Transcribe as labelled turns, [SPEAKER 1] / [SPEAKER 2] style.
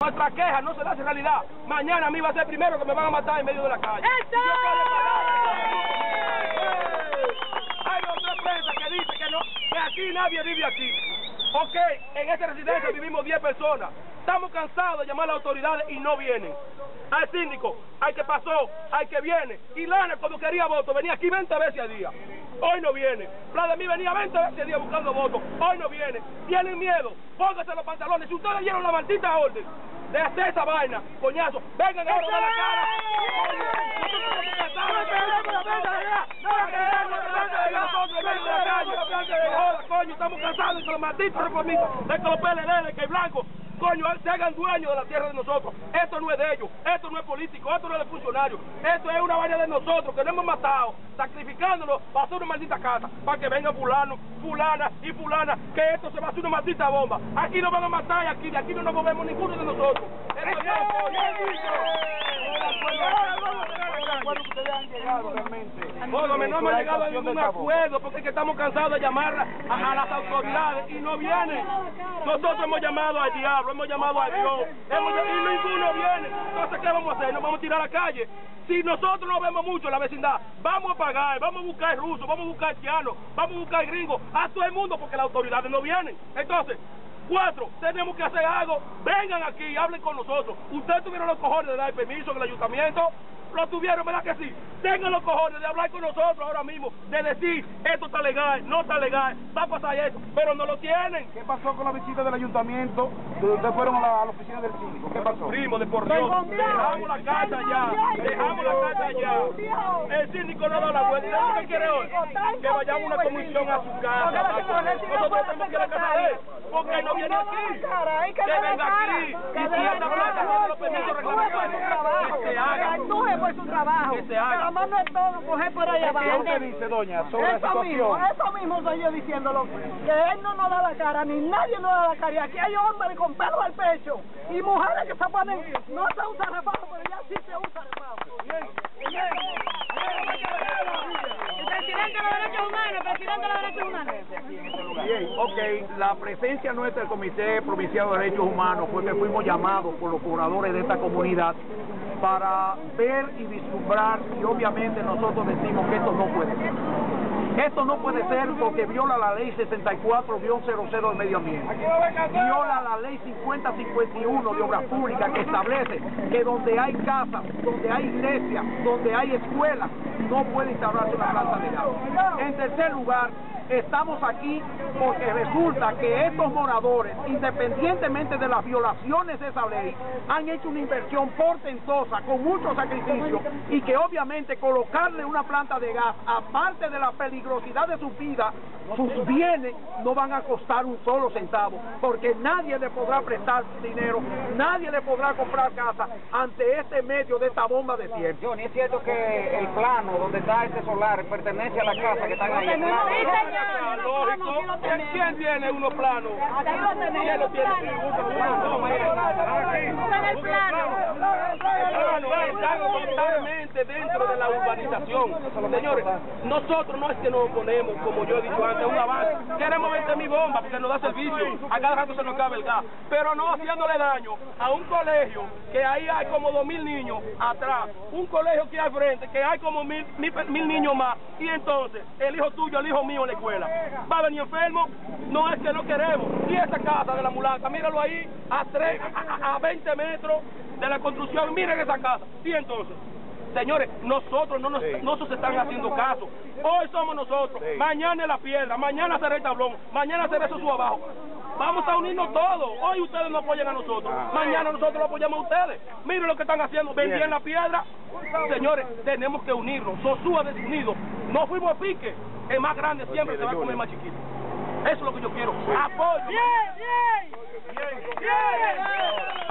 [SPEAKER 1] Nuestra queja no se da en realidad. Mañana a mí va a ser primero que me van a matar en medio de la calle. Hay otra prensa que dice que aquí nadie vive aquí. Ok, en esta residencia vivimos 10 personas. Estamos cansados de llamar a las autoridades y no vienen. Al síndico, al que pasó, al que viene. Y Lana, cuando quería votos, venía aquí 20 veces al día. Hoy no viene. Vladimir venía 20 veces al día buscando votos. Hoy no viene. Tienen miedo. Pónganse los pantalones. Si ustedes dieron la maldita orden de hacer esa vaina, coñazo, vengan ahora a dar la cara. Coño, estamos cansados de que los malditos reformistas, de que los PLD, de que el blanco, coño, se hagan dueños de la tierra de nosotros. Esto no es de ellos, esto no es político, esto no es de funcionarios, esto es una vaina de nosotros que nos hemos matado, sacrificándonos para hacer una maldita casa, para que venga fulano, fulana y fulana, que esto se va a hacer una maldita bomba. Aquí nos van a matar y de aquí no nos movemos ninguno de nosotros. Esto ya no hemos llegado a ningún acuerdo porque es que estamos cansados de llamar a las autoridades y no vienen. Nosotros hemos llamado al diablo, hemos llamado a Dios, y ninguno viene. Entonces, ¿qué vamos a hacer? ¿Nos vamos a tirar a la calle? Si nosotros no vemos mucho en la vecindad, vamos a pagar, vamos a buscar rusos, vamos a buscar haitianos, vamos a buscar gringos, a todo el mundo porque las autoridades no vienen. Entonces, 4, tenemos que hacer algo, vengan aquí y hablen con nosotros. Ustedes tuvieron los cojones de dar permiso en el ayuntamiento, lo tuvieron, ¿verdad que sí? Tengan los cojones de hablar con nosotros ahora mismo, de decir, esto está legal, no está legal, va a pasar eso, pero no lo tienen.
[SPEAKER 2] ¿Qué pasó con la visita del ayuntamiento? Ustedes fueron a la oficina del síndico, ¿qué pasó?
[SPEAKER 1] Primo, de por Dios, dejamos la casa ya, dejamos la casa ya. El síndico no da la vuelta. ¿Sabes lo que quiere hoy? Que vayamos a una comisión a su casa. Nosotros tenemos que ir a la casa de él, porque no viene aquí. Que venga aquí, y si esta plata no lo permite reglamentarios, que se haga.
[SPEAKER 3] Por su trabajo,
[SPEAKER 1] que se haga.
[SPEAKER 3] Pero más no es todo, coger por allá abajo.
[SPEAKER 2] ¿Qué usted dice, doña, sobre la situación?
[SPEAKER 3] Eso mismo estoy yo diciéndolo, que él no nos da la cara, ni nadie nos da la cara, y aquí hay hombres con pelo al pecho, y mujeres que se ponen, no se usa refajo, pero ya sí se usa refajo.
[SPEAKER 4] El presidente de los derechos humanos,
[SPEAKER 2] Bien, ok, la presencia nuestra del Comité Provincial de Derechos Humanos fue que fuimos llamados por los pobladores de esta comunidad para ver y vislumbrar, y obviamente nosotros decimos que esto no puede ser. Esto no puede ser porque viola la ley 64-00 del medio ambiente, viola la ley 5051 de obras públicas que establece que donde hay casas, donde hay iglesias, donde hay escuelas, no puede instalarse una planta de gas. En tercer lugar, estamos aquí porque resulta que estos moradores, independientemente de las violaciones de esa ley, han hecho una inversión portentosa, con mucho sacrificio, y que obviamente colocarle una planta de gas, aparte de la peligrosidad de su vida, sus bienes no van a costar un solo centavo, porque nadie le podrá prestar dinero, nadie le podrá comprar casa ante este medio de esta bomba de tiempo.
[SPEAKER 5] Johnny, ¿es cierto que el plano donde está este solar pertenece a la casa que están ahí?
[SPEAKER 1] Lógico. ¿Quién tiene unos planos? ¿Quién lo tiene? Están totalmente dentro de la urbanización. Señores, nosotros no es que nos oponemos, como yo he dicho antes, a un avance. Queremos 20.000 bombas porque nos da servicio. A cada rato se nos cabe el gas. Pero no haciéndole daño a un colegio que ahí hay como 2.000 niños atrás. Un colegio que hay frente, que hay como 1.000 niños más. Y entonces, el hijo tuyo, el hijo mío en la escuela, va a venir enfermo. No es que no queremos. Y esa casa de la mulata, míralo ahí, a 20 metros de la construcción, miren esa casa. Y entonces, señores, nosotros no se están haciendo caso. Hoy somos nosotros, mañana es la piedra, mañana será el tablón, mañana será eso su abajo. Vamos a unirnos todos. Hoy ustedes nos apoyan a nosotros, mañana nosotros lo apoyamos a ustedes. Miren lo que están haciendo, vendían la piedra. Señores, tenemos que unirnos. Sosúa desunido, no fuimos a pique. El más grande siempre se va a comer el más chiquito. Eso es lo que yo quiero. Apoyo.
[SPEAKER 4] bien.